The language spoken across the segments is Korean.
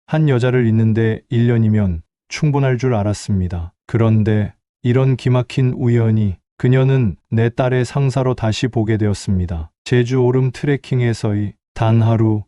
한 여자를 잊는데 1년이면 충분할 줄 알았습니다. 그런데 이런 기막힌 우연이 그녀는 내 딸의 상사로 다시 보게 되었습니다. 제주 오름 트레킹에서의 단 하루,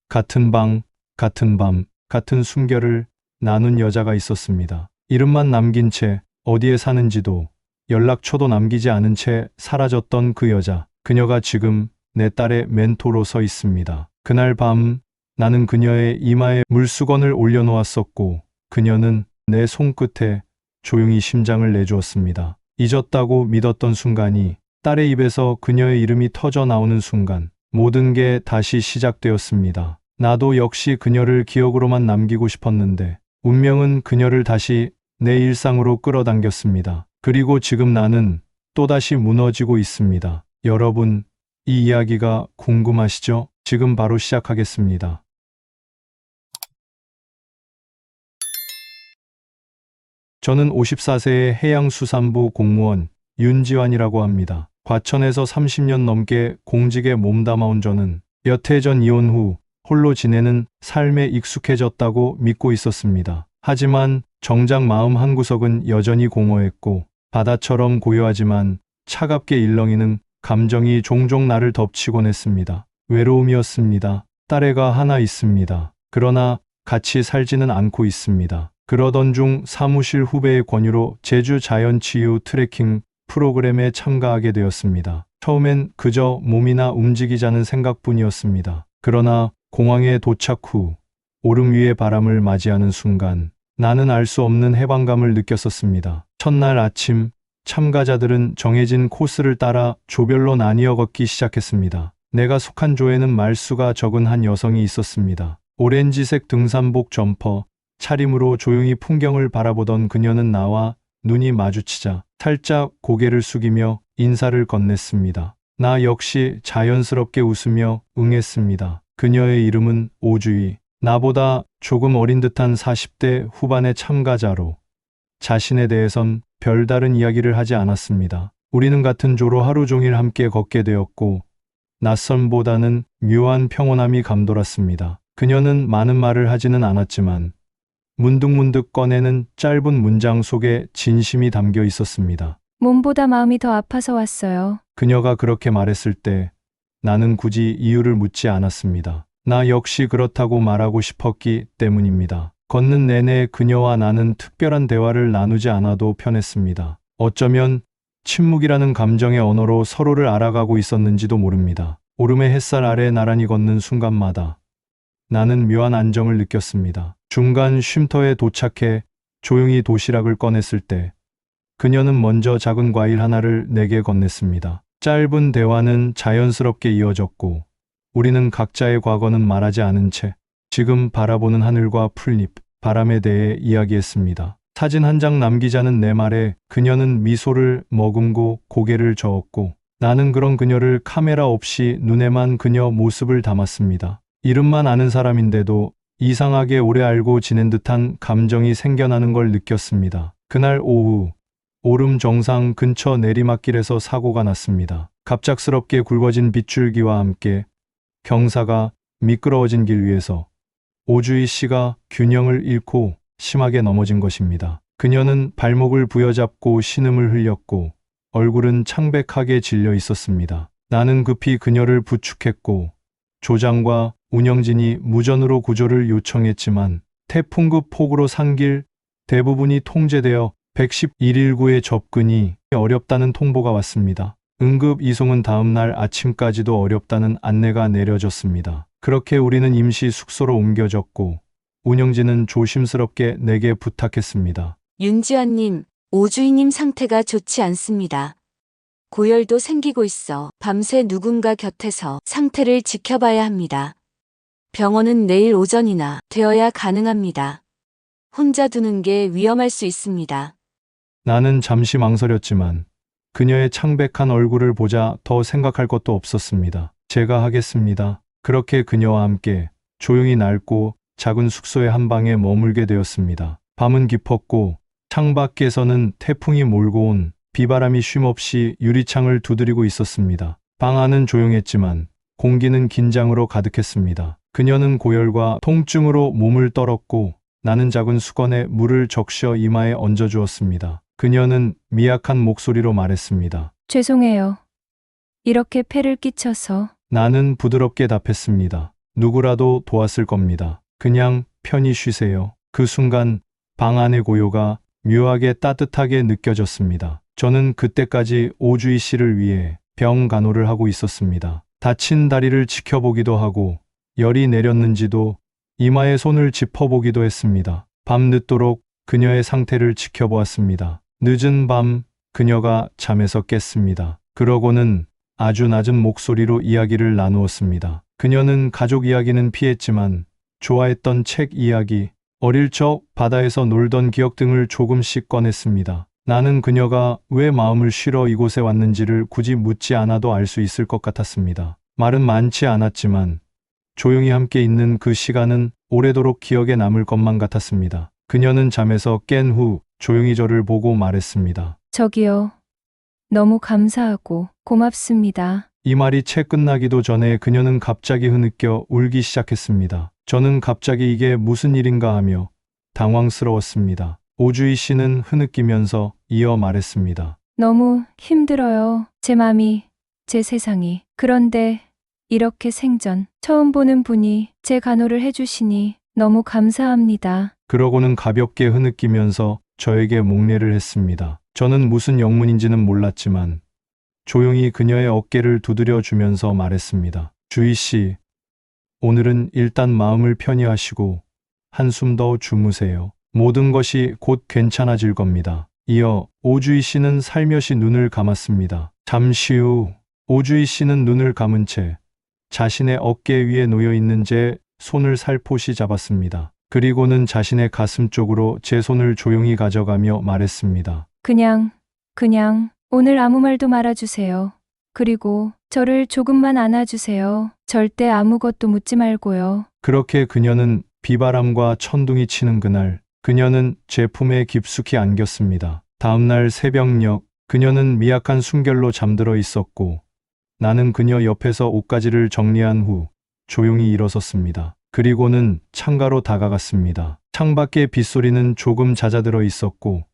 같은 방, 같은 밤, 같은 숨결을 나눈 여자가 있었습니다. 이름만 남긴 채 어디에 사는지도 연락처도 남기지 않은 채 사라졌던 그 여자. 그녀가 지금 내 딸의 멘토로 서 있습니다. 그날 밤 나는 그녀의 이마에 물수건을 올려놓았었고 그녀는 내 손끝에 조용히 심장을 내주었습니다. 잊었다고 믿었던 순간이 딸의 입에서 그녀의 이름이 터져 나오는 순간 모든 게 다시 시작되었습니다. 나도 역시 그녀를 기억으로만 남기고 싶었는데 운명은 그녀를 다시 내 일상으로 끌어당겼습니다. 그리고 지금 나는 또다시 무너지고 있습니다. 여러분, 이 이야기가 궁금하시죠? 지금 바로 시작하겠습니다. 저는 54세의 해양수산부 공무원 윤지환이라고 합니다. 과천에서 30년 넘게 공직에 몸담아온 저는 몇 해 전 이혼 후 홀로 지내는 삶에 익숙해졌다고 믿고 있었습니다. 하지만 정작 마음 한구석은 여전히 공허했고 바다처럼 고요하지만 차갑게 일렁이는 감정이 종종 나를 덮치곤 했습니다. 외로움이었습니다. 딸애가 하나 있습니다. 그러나 같이 살지는 않고 있습니다. 그러던 중 사무실 후배의 권유로 제주 자연치유 트레킹 프로그램에 참가하게 되었습니다. 처음엔 그저 몸이나 움직이자는 생각뿐이었습니다. 그러나 공항에 도착 후 오름 위의 바람을 맞이하는 순간 나는 알 수 없는 해방감을 느꼈었습니다. 첫날 아침 참가자들은 정해진 코스를 따라 조별로 나뉘어 걷기 시작했습니다. 내가 속한 조에는 말수가 적은 한 여성이 있었습니다. 오렌지색 등산복 점퍼, 차림으로 조용히 풍경을 바라보던 그녀는 나와 눈이 마주치자 살짝 고개를 숙이며 인사를 건넸습니다. 나 역시 자연스럽게 웃으며 응했습니다. 그녀의 이름은 오주희. 나보다 조금 어린 듯한 40대 후반의 참가자로 자신에 대해선 별다른 이야기를 하지 않았습니다. 우리는 같은 조로 하루 종일 함께 걷게 되었고 낯선보다는 묘한 평온함이 감돌았습니다. 그녀는 많은 말을 하지는 않았지만 문득문득 꺼내는 짧은 문장 속에 진심이 담겨 있었습니다. 몸보다 마음이 더 아파서 왔어요. 그녀가 그렇게 말했을 때 나는 굳이 이유를 묻지 않았습니다. 나 역시 그렇다고 말하고 싶었기 때문입니다. 걷는 내내 그녀와 나는 특별한 대화를 나누지 않아도 편했습니다. 어쩌면 침묵이라는 감정의 언어로 서로를 알아가고 있었는지도 모릅니다. 오름의 햇살 아래 나란히 걷는 순간마다 나는 묘한 안정을 느꼈습니다. 중간 쉼터에 도착해 조용히 도시락을 꺼냈을 때 그녀는 먼저 작은 과일 하나를 내게 건넸습니다. 짧은 대화는 자연스럽게 이어졌고 우리는 각자의 과거는 말하지 않은 채 지금 바라보는 하늘과 풀잎, 바람에 대해 이야기했습니다. 사진 한 장 남기자는 내 말에 그녀는 미소를 머금고 고개를 저었고 나는 그런 그녀를 카메라 없이 눈에만 그녀 모습을 담았습니다. 이름만 아는 사람인데도 이상하게 오래 알고 지낸 듯한 감정이 생겨나는 걸 느꼈습니다. 그날 오후 오름 정상 근처 내리막길에서 사고가 났습니다. 갑작스럽게 굵어진 빗줄기와 함께 경사가 미끄러워진 길 위에서 오주희 씨가 균형을 잃고 심하게 넘어진 것입니다. 그녀는 발목을 부여잡고 신음을 흘렸고 얼굴은 창백하게 질려 있었습니다. 나는 급히 그녀를 부축했고 조장과 운영진이 무전으로 구조를 요청했지만 태풍급 폭우로 산길 대부분이 통제되어 119의 접근이 어렵다는 통보가 왔습니다. 응급 이송은 다음 날 아침까지도 어렵다는 안내가 내려졌습니다. 그렇게 우리는 임시 숙소로 옮겨졌고 운영진은 조심스럽게 내게 부탁했습니다. 윤지환님, 오주희님 상태가 좋지 않습니다. 고열도 생기고 있어 밤새 누군가 곁에서 상태를 지켜봐야 합니다. 병원은 내일 오전이나 되어야 가능합니다. 혼자 두는 게 위험할 수 있습니다. 나는 잠시 망설였지만 그녀의 창백한 얼굴을 보자 더 생각할 것도 없었습니다. 제가 하겠습니다. 그렇게 그녀와 함께 조용히 낡고 작은 숙소의 한 방에 머물게 되었습니다. 밤은 깊었고 창밖에서는 태풍이 몰고 온 비바람이 쉼없이 유리창을 두드리고 있었습니다. 방 안은 조용했지만 공기는 긴장으로 가득했습니다. 그녀는 고열과 통증으로 몸을 떨었고 나는 작은 수건에 물을 적셔 이마에 얹어주었습니다. 그녀는 미약한 목소리로 말했습니다. 죄송해요. 이렇게 폐를 끼쳐서. 나는 부드럽게 답했습니다. 누구라도 도왔을 겁니다. 그냥 편히 쉬세요. 그 순간 방 안의 고요가 묘하게 따뜻하게 느껴졌습니다. 저는 그때까지 오주희 씨를 위해 병 간호를 하고 있었습니다. 다친 다리를 지켜보기도 하고 열이 내렸는지도 이마에 손을 짚어보기도 했습니다. 밤늦도록 그녀의 상태를 지켜보았습니다. 늦은 밤 그녀가 잠에서 깼습니다. 그러고는 아주 낮은 목소리로 이야기를 나누었습니다. 그녀는 가족 이야기는 피했지만 좋아했던 책 이야기, 어릴 적 바다에서 놀던 기억 등을 조금씩 꺼냈습니다. 나는 그녀가 왜 마음을 쉬러 이곳에 왔는지를 굳이 묻지 않아도 알 수 있을 것 같았습니다. 말은 많지 않았지만 조용히 함께 있는 그 시간은 오래도록 기억에 남을 것만 같았습니다. 그녀는 잠에서 깬 후 조용히 저를 보고 말했습니다. 저기요. 너무 감사하고 고맙습니다. 이 말이 채 끝나기도 전에 그녀는 갑자기 흐느껴 울기 시작했습니다. 저는 갑자기 이게 무슨 일인가 하며 당황스러웠습니다. 오주희 씨는 흐느끼면서 이어 말했습니다. 너무 힘들어요. 제 맘이, 제 세상이. 그런데 이렇게 생전 처음 보는 분이 제 간호를 해주시니 너무 감사합니다. 그러고는 가볍게 흐느끼면서 저에게 목례를 했습니다. 저는 무슨 영문인지는 몰랐지만 조용히 그녀의 어깨를 두드려 주면서 말했습니다. 주희 씨, 오늘은 일단 마음을 편히 하시고 한숨 더 주무세요. 모든 것이 곧 괜찮아질 겁니다. 이어 오주희 씨는 살며시 눈을 감았습니다. 잠시 후 오주희 씨는 눈을 감은 채 자신의 어깨 위에 놓여있는 제 손을 살포시 잡았습니다. 그리고는 자신의 가슴 쪽으로 제 손을 조용히 가져가며 말했습니다. 그냥 오늘 아무 말도 말아주세요. 그리고 저를 조금만 안아주세요. 절대 아무것도 묻지 말고요. 그렇게 그녀는 비바람과 천둥이 치는 그날, 그녀는 제 품에 깊숙이 안겼습니다. 다음날 새벽녘, 그녀는 미약한 숨결로 잠들어 있었고, 나는 그녀 옆에서 옷가지를 정리한 후 조용히 일어섰습니다. 그리고는 창가로 다가갔습니다. 창밖의 빗소리는 조금 잦아들어 있었고,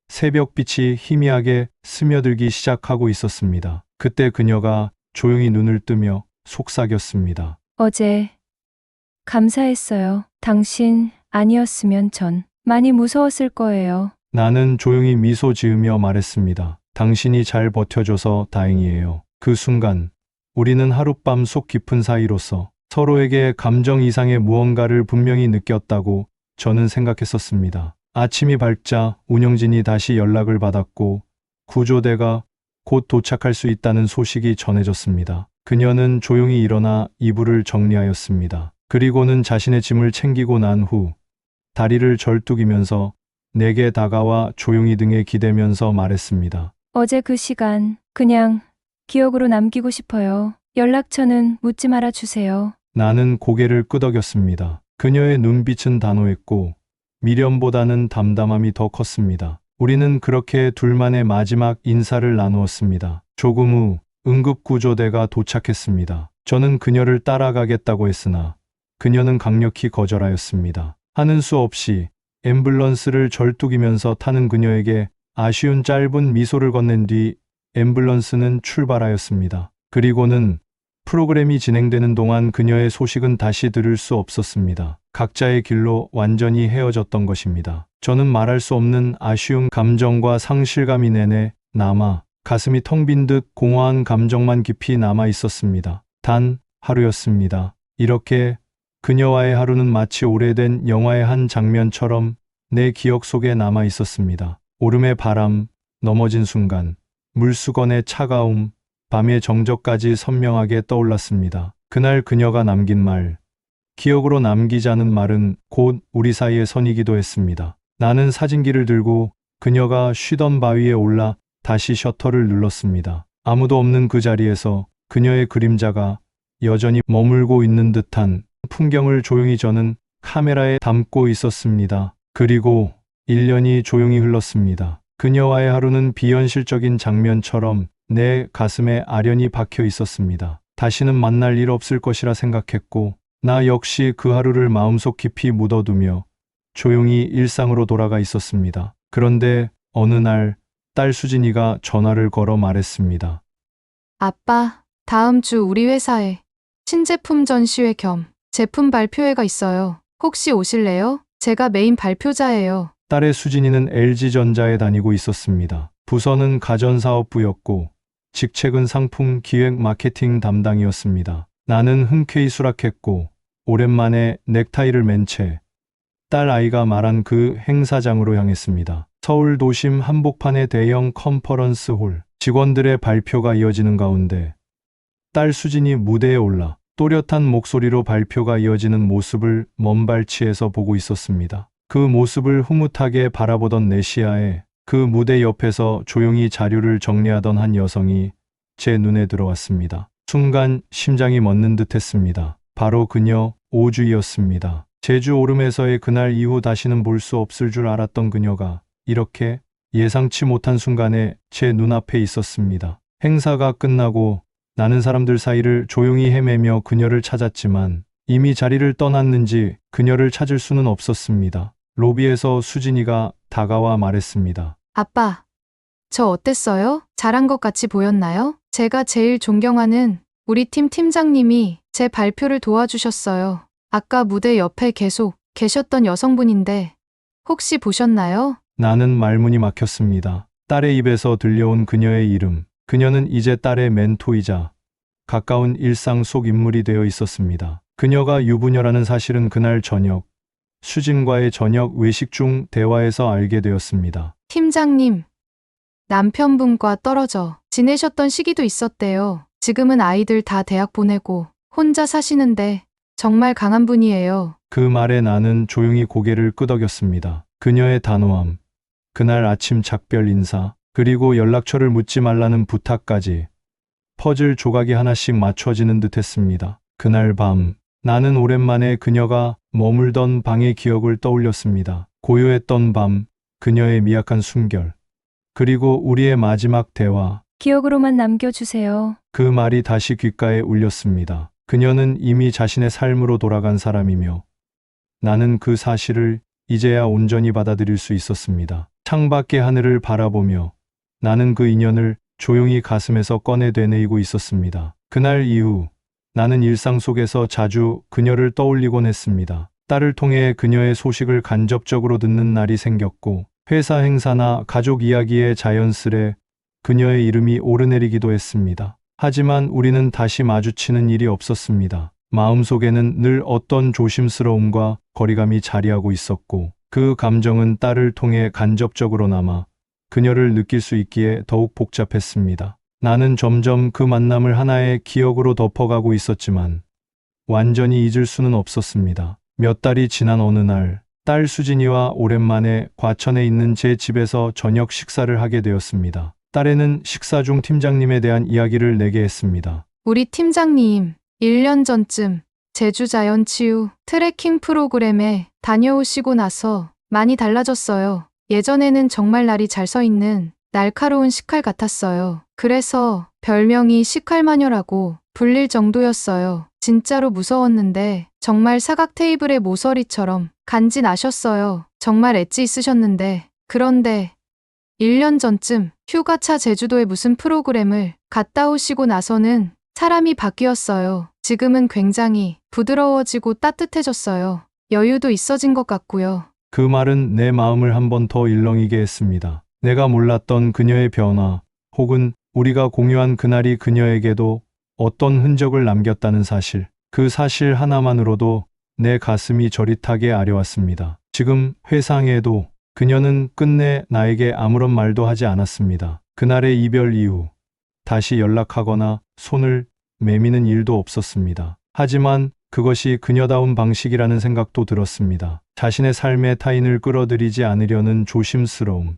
새벽빛이 희미하게 스며들기 시작하고 있었습니다. 그때 그녀가 조용히 눈을 뜨며 속삭였습니다. 어제 감사했어요. 당신 아니었으면 전 많이 무서웠을 거예요. 나는 조용히 미소 지으며 말했습니다. 당신이 잘 버텨줘서 다행이에요. 그 순간 우리는 하룻밤 속 깊은 사이로서 서로에게 감정 이상의 무언가를 분명히 느꼈다고 저는 생각했었습니다. 아침이 밝자 운영진이 다시 연락을 받았고 구조대가 곧 도착할 수 있다는 소식이 전해졌습니다. 그녀는 조용히 일어나 이불을 정리하였습니다. 그리고는 자신의 짐을 챙기고 난 후 다리를 절뚝이면서 내게 다가와 조용히 등에 기대면서 말했습니다. 어제 그 시간 그냥 기억으로 남기고 싶어요. 연락처는 묻지 말아 주세요. 나는 고개를 끄덕였습니다. 그녀의 눈빛은 단호했고 미련보다는 담담함이 더 컸습니다. 우리는 그렇게 둘만의 마지막 인사를 나누었습니다. 조금 후 응급구조대가 도착했습니다. 저는 그녀를 따라가겠다고 했으나 그녀는 강력히 거절하였습니다. 하는 수 없이 앰뷸런스를 절뚝이면서 타는 그녀에게 아쉬운 짧은 미소를 건넨 뒤 앰뷸런스는 출발하였습니다. 그리고는 프로그램이 진행되는 동안 그녀의 소식은 다시 들을 수 없었습니다. 각자의 길로 완전히 헤어졌던 것입니다. 저는 말할 수 없는 아쉬운 감정과 상실감이 내내 남아 가슴이 텅 빈 듯 공허한 감정만 깊이 남아 있었습니다. 단 하루였습니다. 이렇게 그녀와의 하루는 마치 오래된 영화의 한 장면처럼 내 기억 속에 남아 있었습니다. 오름의 바람, 넘어진 순간, 물수건의 차가움, 밤의 정적까지 선명하게 떠올랐습니다. 그날 그녀가 남긴 말, 기억으로 남기자는 말은 곧 우리 사이의 선이기도 했습니다. 나는 사진기를 들고 그녀가 쉬던 바위에 올라 다시 셔터를 눌렀습니다. 아무도 없는 그 자리에서 그녀의 그림자가 여전히 머물고 있는 듯한 풍경을 조용히 저는 카메라에 담고 있었습니다. 그리고 1년이 조용히 흘렀습니다. 그녀와의 하루는 비현실적인 장면처럼 내 가슴에 아련히 박혀 있었습니다. 다시는 만날 일 없을 것이라 생각했고 나 역시 그 하루를 마음속 깊이 묻어두며 조용히 일상으로 돌아가 있었습니다. 그런데 어느 날 딸 수진이가 전화를 걸어 말했습니다. 아빠, 다음 주 우리 회사에 신제품 전시회 겸 제품 발표회가 있어요. 혹시 오실래요? 제가 메인 발표자예요. 딸의 수진이는 LG전자에 다니고 있었습니다. 부서는 가전사업부였고 직책은 상품 기획 마케팅 담당이었습니다. 나는 흔쾌히 수락했고 오랜만에 넥타이를 맨 채 딸 아이가 말한 그 행사장으로 향했습니다. 서울 도심 한복판의 대형 컨퍼런스 홀, 직원들의 발표가 이어지는 가운데 딸 수진이 무대에 올라 또렷한 목소리로 발표가 이어지는 모습을 먼 발치에서 보고 있었습니다. 그 모습을 흐뭇하게 바라보던 내 시야에 그 무대 옆에서 조용히 자료를 정리하던 한 여성이 제 눈에 들어왔습니다. 순간 심장이 멎는 듯 했습니다. 바로 그녀 오주희였습니다. 제주 오름에서의 그날 이후 다시는 볼 수 없을 줄 알았던 그녀가 이렇게 예상치 못한 순간에 제 눈앞에 있었습니다. 행사가 끝나고 나는 사람들 사이를 조용히 헤매며 그녀를 찾았지만 이미 자리를 떠났는지 그녀를 찾을 수는 없었습니다. 로비에서 수진이가 다가와 말했습니다. 아빠, 저 어땠어요? 잘한 것 같이 보였나요? 제가 제일 존경하는 우리 팀 팀장님이 제 발표를 도와주셨어요. 아까 무대 옆에 계속 계셨던 여성분인데 혹시 보셨나요? 나는 말문이 막혔습니다. 딸의 입에서 들려온 그녀의 이름. 그녀는 이제 딸의 멘토이자 가까운 일상 속 인물이 되어 있었습니다. 그녀가 유부녀라는 사실은 그날 저녁, 수진과의 저녁 외식 중 대화에서 알게 되었습니다. 팀장님, 남편분과 떨어져 지내셨던 시기도 있었대요. 지금은 아이들 다 대학 보내고 혼자 사시는데 정말 강한 분이에요. 그 말에 나는 조용히 고개를 끄덕였습니다. 그녀의 단호함, 그날 아침 작별 인사, 그리고 연락처를 묻지 말라는 부탁까지 퍼즐 조각이 하나씩 맞춰지는 듯 했습니다. 그날 밤, 나는 오랜만에 그녀가 머물던 방의 기억을 떠올렸습니다. 고요했던 밤, 그녀의 미약한 숨결, 그리고 우리의 마지막 대화. 기억으로만 남겨주세요. 그 말이 다시 귓가에 울렸습니다. 그녀는 이미 자신의 삶으로 돌아간 사람이며 나는 그 사실을 이제야 온전히 받아들일 수 있었습니다. 창밖의 하늘을 바라보며 나는 그 인연을 조용히 가슴에서 꺼내되뇌이고 있었습니다. 그날 이후 나는 일상 속에서 자주 그녀를 떠올리곤 했습니다. 딸을 통해 그녀의 소식을 간접적으로 듣는 날이 생겼고 회사 행사나 가족 이야기에 자연스레 그녀의 이름이 오르내리기도 했습니다. 하지만 우리는 다시 마주치는 일이 없었습니다. 마음속에는 늘 어떤 조심스러움과 거리감이 자리하고 있었고 그 감정은 딸을 통해 간접적으로 남아 그녀를 느낄 수 있기에 더욱 복잡했습니다. 나는 점점 그 만남을 하나의 기억으로 덮어가고 있었지만 완전히 잊을 수는 없었습니다. 몇 달이 지난 어느 날, 딸 수진이와 오랜만에 과천에 있는 제 집에서 저녁 식사를 하게 되었습니다. 딸애는 식사 중 팀장님에 대한 이야기를 내게 했습니다. 우리 팀장님, 1년 전쯤 제주 자연치유 트레킹 프로그램에 다녀오시고 나서 많이 달라졌어요. 예전에는 정말 날이 잘 서 있는 날카로운 식칼 같았어요. 그래서 별명이 식칼마녀라고 불릴 정도였어요. 진짜로 무서웠는데 정말 사각 테이블의 모서리처럼 간지 나셨어요. 정말 엣지 있으셨는데 그런데 1년 전쯤 휴가차 제주도에 무슨 프로그램을 갔다 오시고 나서는 사람이 바뀌었어요. 지금은 굉장히 부드러워지고 따뜻해졌어요. 여유도 있어진 것 같고요. 그 말은 내 마음을 한 번 더 일렁이게 했습니다. 내가 몰랐던 그녀의 변화, 혹은 우리가 공유한 그날이 그녀에게도 어떤 흔적을 남겼다는 사실, 그 사실 하나만으로도 내 가슴이 저릿하게 아려왔습니다. 지금 회상에도 그녀는 끝내 나에게 아무런 말도 하지 않았습니다. 그날의 이별 이후 다시 연락하거나 손을 내미는 일도 없었습니다. 하지만 그것이 그녀다운 방식이라는 생각도 들었습니다. 자신의 삶에 타인을 끌어들이지 않으려는 조심스러움,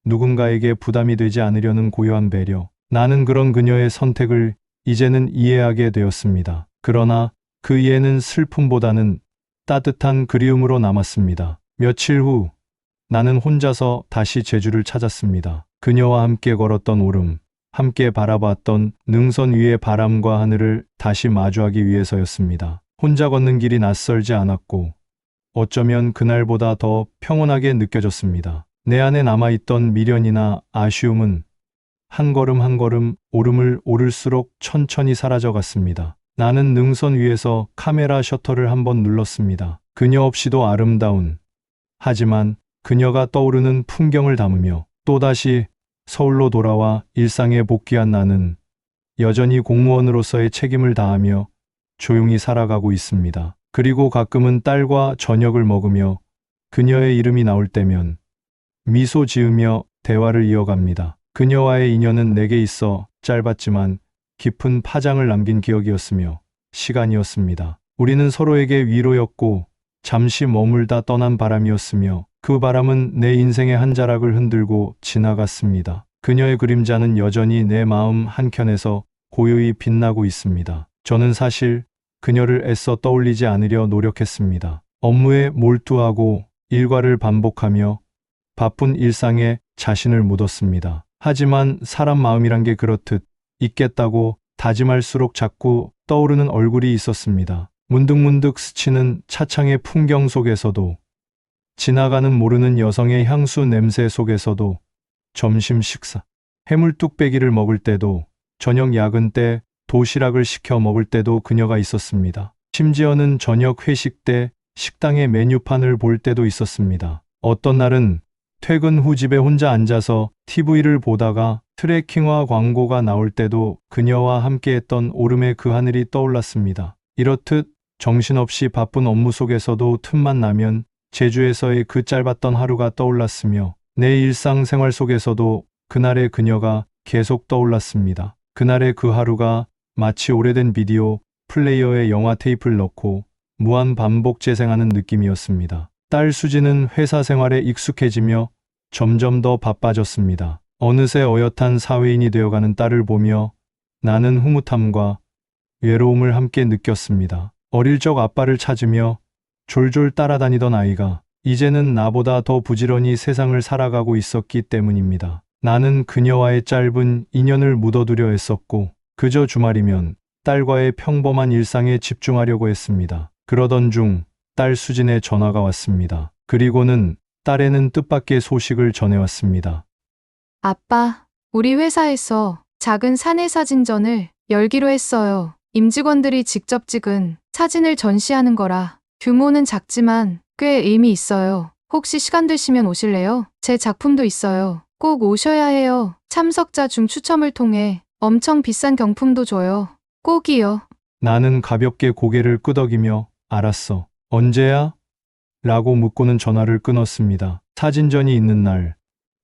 누군가에게 부담이 되지 않으려는 고요한 배려. 나는 그런 그녀의 선택을 이제는 이해하게 되었습니다. 그러나 그 이해는 슬픔보다는 따뜻한 그리움으로 남았습니다. 며칠 후 나는 혼자서 다시 제주를 찾았습니다. 그녀와 함께 걸었던 오름, 함께 바라봤던 능선 위의 바람과 하늘을 다시 마주하기 위해서였습니다. 혼자 걷는 길이 낯설지 않았고 어쩌면 그날보다 더 평온하게 느껴졌습니다. 내 안에 남아있던 미련이나 아쉬움은 한 걸음 한 걸음 오름을 오를수록 천천히 사라져갔습니다. 나는 능선 위에서 카메라 셔터를 한번 눌렀습니다. 그녀 없이도 아름다운, 하지만 그녀가 떠오르는 풍경을 담으며 또다시 서울로 돌아와 일상에 복귀한 나는 여전히 공무원으로서의 책임을 다하며 조용히 살아가고 있습니다. 그리고 가끔은 딸과 저녁을 먹으며 그녀의 이름이 나올 때면 미소 지으며 대화를 이어갑니다. 그녀와의 인연은 내게 있어 짧았지만 깊은 파장을 남긴 기억이었으며 시간이었습니다. 우리는 서로에게 위로였고 잠시 머물다 떠난 바람이었으며 그 바람은 내 인생의 한 자락을 흔들고 지나갔습니다. 그녀의 그림자는 여전히 내 마음 한켠에서 고요히 빛나고 있습니다. 저는 사실 그녀를 애써 떠올리지 않으려 노력했습니다. 업무에 몰두하고 일과를 반복하며 바쁜 일상에 자신을 묻었습니다. 하지만 사람 마음이란 게 그렇듯 있겠다고 다짐할수록 자꾸 떠오르는 얼굴이 있었습니다. 문득문득 스치는 차창의 풍경 속에서도, 지나가는 모르는 여성의 향수 냄새 속에서도, 점심 식사, 해물 뚝배기를 먹을 때도, 저녁 야근 때 도시락을 시켜 먹을 때도 그녀가 있었습니다. 심지어는 저녁 회식 때 식당의 메뉴판을 볼 때도 있었습니다. 어떤 날은 퇴근 후 집에 혼자 앉아서 TV를 보다가 트레킹화 광고가 나올 때도 그녀와 함께했던 오름의 그 하늘이 떠올랐습니다. 이렇듯 정신없이 바쁜 업무 속에서도 틈만 나면 제주에서의 그 짧았던 하루가 떠올랐으며 내 일상생활 속에서도 그날의 그녀가 계속 떠올랐습니다. 그날의 그 하루가 마치 오래된 비디오 플레이어에 영화 테이프를 넣고 무한 반복 재생하는 느낌이었습니다. 딸 수지는 회사 생활에 익숙해지며 점점 더 바빠졌습니다. 어느새 어엿한 사회인이 되어가는 딸을 보며 나는 흐뭇함과 외로움을 함께 느꼈습니다. 어릴 적 아빠를 찾으며 졸졸 따라다니던 아이가 이제는 나보다 더 부지런히 세상을 살아가고 있었기 때문입니다. 나는 그녀와의 짧은 인연을 묻어두려 했었고 그저 주말이면 딸과의 평범한 일상에 집중하려고 했습니다. 그러던 중 딸 수진의 전화가 왔습니다. 그리고는 딸에는 뜻밖의 소식을 전해왔습니다. 아빠, 우리 회사에서 작은 사내 사진전을 열기로 했어요. 임직원들이 직접 찍은 사진을 전시하는 거라 규모는 작지만 꽤 의미 있어요. 혹시 시간 되시면 오실래요? 제 작품도 있어요. 꼭 오셔야 해요. 참석자 중 추첨을 통해 엄청 비싼 경품도 줘요. 꼭이요. 나는 가볍게 고개를 끄덕이며 알았어. 언제야? 라고 묻고는 전화를 끊었습니다. 사진전이 있는 날,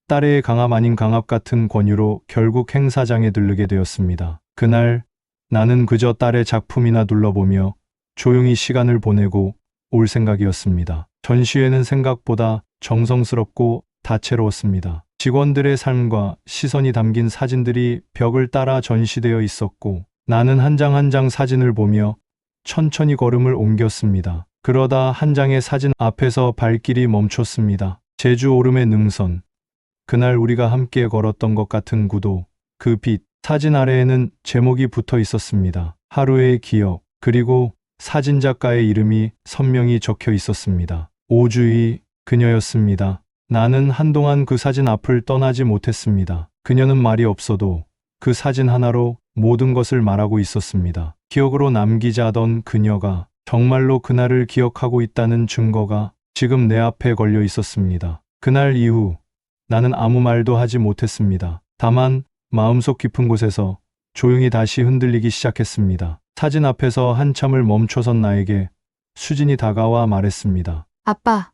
딸의 강압 아닌 강압 같은 권유로 결국 행사장에 들르게 되었습니다. 그날 나는 그저 딸의 작품이나 둘러보며 조용히 시간을 보내고 올 생각이었습니다. 전시회는 생각보다 정성스럽고 다채로웠습니다. 직원들의 삶과 시선이 담긴 사진들이 벽을 따라 전시되어 있었고 나는 한 장 한 장 사진을 보며 천천히 걸음을 옮겼습니다. 그러다 한 장의 사진 앞에서 발길이 멈췄습니다. 제주 오름의 능선. 그날 우리가 함께 걸었던 것 같은 구도, 그 빛, 사진 아래에는 제목이 붙어 있었습니다. 하루의 기억, 그리고 사진작가의 이름이 선명히 적혀 있었습니다. 오주희, 그녀였습니다. 나는 한동안 그 사진 앞을 떠나지 못했습니다. 그녀는 말이 없어도 그 사진 하나로 모든 것을 말하고 있었습니다. 기억으로 남기자던 그녀가 정말로 그날을 기억하고 있다는 증거가 지금 내 앞에 걸려 있었습니다. 그날 이후 나는 아무 말도 하지 못했습니다. 다만 마음속 깊은 곳에서 조용히 다시 흔들리기 시작했습니다. 사진 앞에서 한참을 멈춰선 나에게 수진이 다가와 말했습니다. 아빠,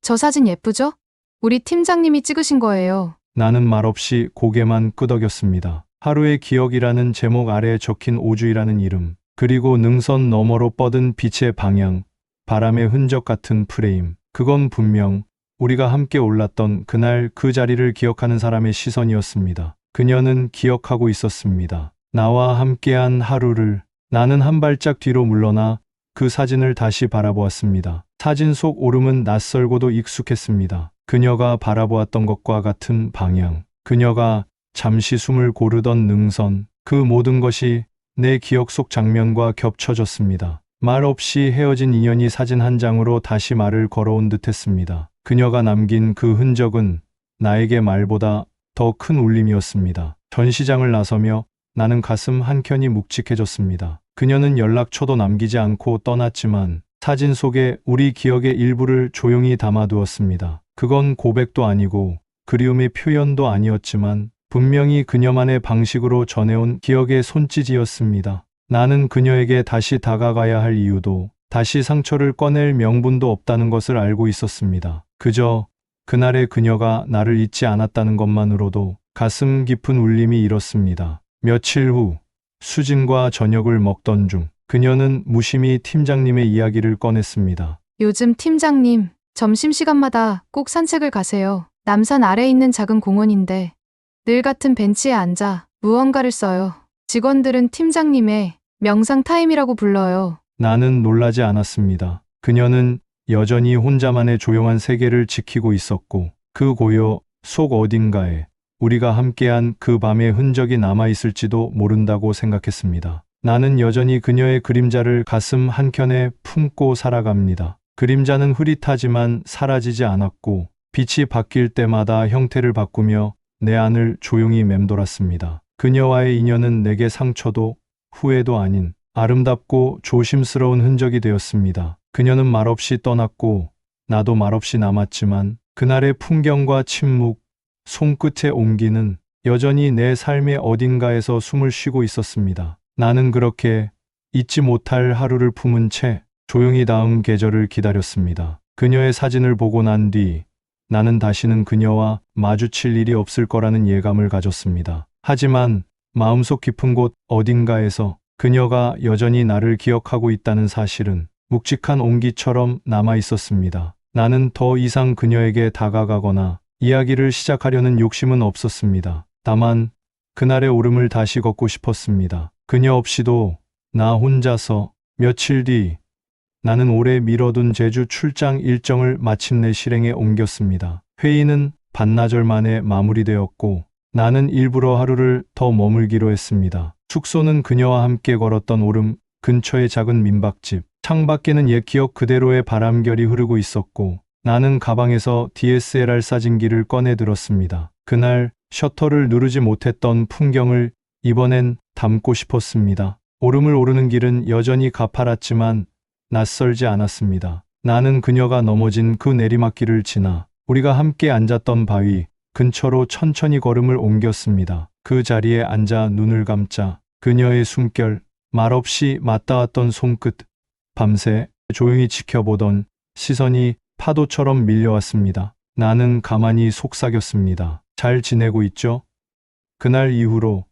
저 사진 예쁘죠? 우리 팀장님이 찍으신 거예요. 나는 말없이 고개만 끄덕였습니다. 하루의 기억이라는 제목 아래에 적힌 오주희라는 이름, 그리고 능선 너머로 뻗은 빛의 방향, 바람의 흔적 같은 프레임. 그건 분명 우리가 함께 올랐던 그날 그 자리를 기억하는 사람의 시선이었습니다. 그녀는 기억하고 있었습니다. 나와 함께한 하루를. 나는 한 발짝 뒤로 물러나 그 사진을 다시 바라보았습니다. 사진 속 오름은 낯설고도 익숙했습니다. 그녀가 바라보았던 것과 같은 방향, 그녀가 잠시 숨을 고르던 능선, 그 모든 것이 내 기억 속 장면과 겹쳐졌습니다. 말 없이 헤어진 인연이 사진 한 장으로 다시 말을 걸어온 듯했습니다. 그녀가 남긴 그 흔적은 나에게 말보다 더 큰 울림이었습니다. 전시장을 나서며 나는 가슴 한켠이 묵직해졌습니다. 그녀는 연락처도 남기지 않고 떠났지만 사진 속에 우리 기억의 일부를 조용히 담아두었습니다. 그건 고백도 아니고 그리움의 표현도 아니었지만 분명히 그녀만의 방식으로 전해온 기억의 손짓이었습니다. 나는 그녀에게 다시 다가가야 할 이유도 다시 상처를 꺼낼 명분도 없다는 것을 알고 있었습니다. 그저 그날의 그녀가 나를 잊지 않았다는 것만으로도 가슴 깊은 울림이 일었습니다. 며칠 후 수진과 저녁을 먹던 중 그녀는 무심히 팀장님의 이야기를 꺼냈습니다. 요즘 팀장님, 점심시간마다 꼭 산책을 가세요. 남산 아래에 있는 작은 공원인데 늘 같은 벤치에 앉아 무언가를 써요. 직원들은 팀장님의 명상 타임이라고 불러요. 나는 놀라지 않았습니다. 그녀는 여전히 혼자만의 조용한 세계를 지키고 있었고 그 고요 속 어딘가에 우리가 함께한 그 밤의 흔적이 남아있을지도 모른다고 생각했습니다. 나는 여전히 그녀의 그림자를 가슴 한켠에 품고 살아갑니다. 그림자는 흐릿하지만 사라지지 않았고 빛이 바뀔 때마다 형태를 바꾸며 내 안을 조용히 맴돌았습니다. 그녀와의 인연은 내게 상처도 후회도 아닌 아름답고 조심스러운 흔적이 되었습니다. 그녀는 말없이 떠났고 나도 말없이 남았지만 그날의 풍경과 침묵, 손끝의 온기는 여전히 내 삶의 어딘가에서 숨을 쉬고 있었습니다. 나는 그렇게 잊지 못할 하루를 품은 채 조용히 다음 계절을 기다렸습니다. 그녀의 사진을 보고 난 뒤 나는 다시는 그녀와 마주칠 일이 없을 거라는 예감을 가졌습니다. 하지만 마음속 깊은 곳 어딘가에서 그녀가 여전히 나를 기억하고 있다는 사실은 묵직한 온기처럼 남아 있었습니다. 나는 더 이상 그녀에게 다가가거나 이야기를 시작하려는 욕심은 없었습니다. 다만 그날의 오름을 다시 걷고 싶었습니다. 그녀 없이도 나 혼자서. 며칠 뒤 나는 오래 미뤄둔 제주 출장 일정을 마침내 실행에 옮겼습니다. 회의는 반나절 만에 마무리되었고 나는 일부러 하루를 더 머물기로 했습니다. 숙소는 그녀와 함께 걸었던 오름 근처의 작은 민박집. 창밖에는 옛 기억 그대로의 바람결이 흐르고 있었고 나는 가방에서 DSLR 사진기를 꺼내 들었습니다. 그날 셔터를 누르지 못했던 풍경을 이번엔 담고 싶었습니다. 오름을 오르는 길은 여전히 가파랐지만 낯설지 않았습니다. 나는 그녀가 넘어진 그 내리막길을 지나 우리가 함께 앉았던 바위 근처로 천천히 걸음을 옮겼습니다. 그 자리에 앉아 눈을 감자 그녀의 숨결, 말없이 맞닿았던 손끝, 밤새 조용히 지켜보던 시선이 파도처럼 밀려왔습니다. 나는 가만히 속삭였습니다. 잘 지내고 있죠? 그날 이후로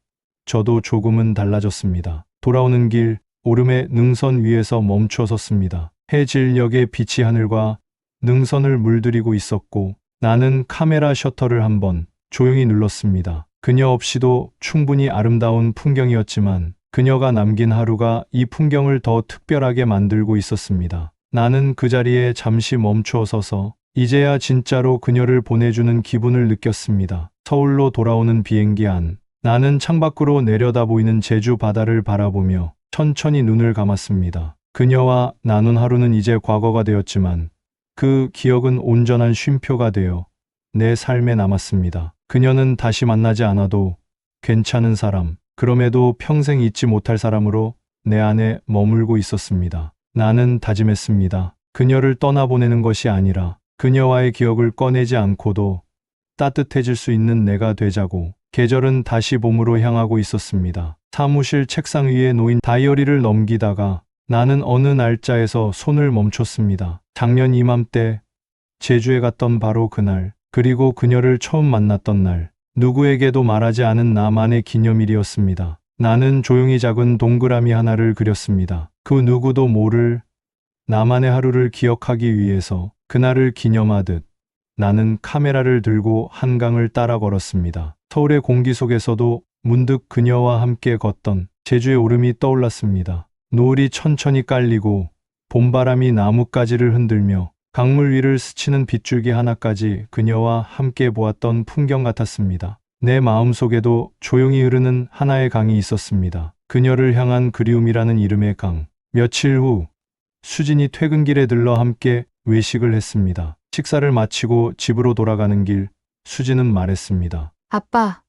저도 조금은 달라졌습니다. 돌아오는 길, 오름의 능선 위에서 멈춰 섰습니다. 해질녘의 빛이 하늘과 능선을 물들이고 있었고 나는 카메라 셔터를 한번 조용히 눌렀습니다. 그녀 없이도 충분히 아름다운 풍경이었지만 그녀가 남긴 하루가 이 풍경을 더 특별하게 만들고 있었습니다. 나는 그 자리에 잠시 멈춰 서서 이제야 진짜로 그녀를 보내주는 기분을 느꼈습니다. 서울로 돌아오는 비행기 안. 나는 창밖으로 내려다 보이는 제주 바다를 바라보며 천천히 눈을 감았습니다. 그녀와 나눈 하루는 이제 과거가 되었지만 그 기억은 온전한 쉼표가 되어 내 삶에 남았습니다. 그녀는 다시 만나지 않아도 괜찮은 사람, 그럼에도 평생 잊지 못할 사람으로 내 안에 머물고 있었습니다. 나는 다짐했습니다. 그녀를 떠나보내는 것이 아니라 그녀와의 기억을 꺼내지 않고도 따뜻해질 수 있는 내가 되자고. 계절은 다시 봄으로 향하고 있었습니다. 사무실 책상 위에 놓인 다이어리를 넘기다가 나는 어느 날짜에서 손을 멈췄습니다. 작년 이맘때 제주에 갔던 바로 그날, 그리고 그녀를 처음 만났던 날, 누구에게도 말하지 않은 나만의 기념일이었습니다. 나는 조용히 작은 동그라미 하나를 그렸습니다. 그 누구도 모를 나만의 하루를 기억하기 위해서. 그날을 기념하듯 나는 카메라를 들고 한강을 따라 걸었습니다. 서울의 공기 속에서도 문득 그녀와 함께 걷던 제주의 오름이 떠올랐습니다. 노을이 천천히 깔리고 봄바람이 나뭇가지를 흔들며 강물 위를 스치는 빗줄기 하나까지 그녀와 함께 보았던 풍경 같았습니다. 내 마음속에도 조용히 흐르는 하나의 강이 있었습니다. 그녀를 향한 그리움이라는 이름의 강. 며칠 후 수진이 퇴근길에 들러 함께 외식을 했습니다. 식사를 마치고 집으로 돌아가는 길 수진은 말했습니다. 아빠,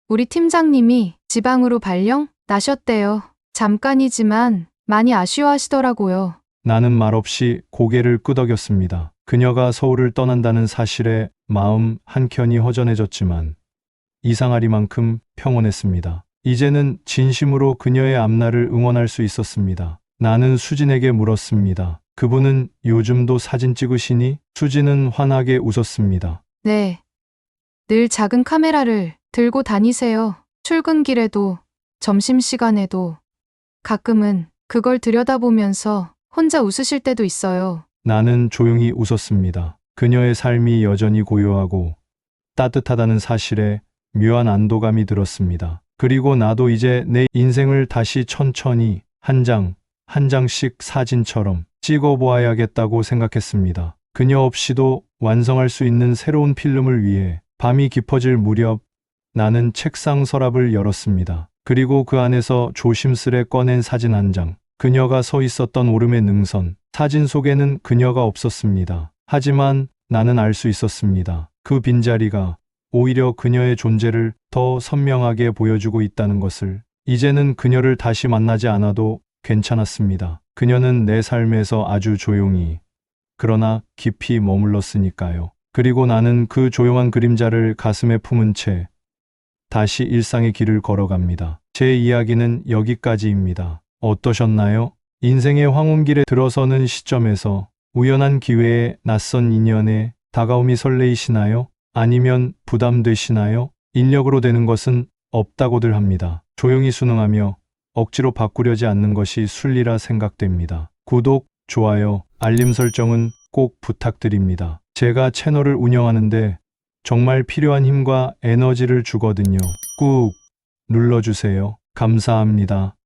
우리 팀장님이 지방으로 발령 나셨대요. 잠깐이지만 많이 아쉬워하시더라고요. 나는 말없이 고개를 끄덕였습니다. 그녀가 서울을 떠난다는 사실에 마음 한켠이 허전해졌지만 이상하리만큼 평온했습니다. 이제는 진심으로 그녀의 앞날을 응원할 수 있었습니다. 나는 수진에게 물었습니다. 그분은 요즘도 사진 찍으시니? 수진은 환하게 웃었습니다. 네. 늘 작은 카메라를 들고 다니세요. 출근길에도 점심시간에도 가끔은 그걸 들여다보면서 혼자 웃으실 때도 있어요. 나는 조용히 웃었습니다. 그녀의 삶이 여전히 고요하고 따뜻하다는 사실에 묘한 안도감이 들었습니다. 그리고 나도 이제 내 인생을 다시 천천히 한 장씩 사진처럼 찍어보아야겠다고 생각했습니다. 그녀 없이도 완성할 수 있는 새로운 필름을 위해 밤이 깊어질 무렵 나는 책상 서랍을 열었습니다. 그리고 그 안에서 조심스레 꺼낸 사진 한 장. 그녀가 서 있었던 오름의 능선. 사진 속에는 그녀가 없었습니다. 하지만 나는 알 수 있었습니다. 그 빈자리가 오히려 그녀의 존재를 더 선명하게 보여주고 있다는 것을. 이제는 그녀를 다시 만나지 않아도 괜찮았습니다. 그녀는 내 삶에서 아주 조용히, 그러나 깊이 머물렀으니까요. 그리고 나는 그 조용한 그림자를 가슴에 품은 채 다시 일상의 길을 걸어갑니다. 제 이야기는 여기까지입니다. 어떠셨나요? 인생의 황혼길에 들어서는 시점에서 우연한 기회에 낯선 인연에 다가옴이 설레이시나요? 아니면 부담되시나요? 인력으로 되는 것은 없다고들 합니다. 조용히 순응하며 억지로 바꾸려지 않는 것이 순리라 생각됩니다. 구독, 좋아요, 알림 설정은 꼭 부탁드립니다. 제가 채널을 운영하는데 정말 필요한 힘과 에너지를 주거든요. 꾹 눌러주세요. 감사합니다.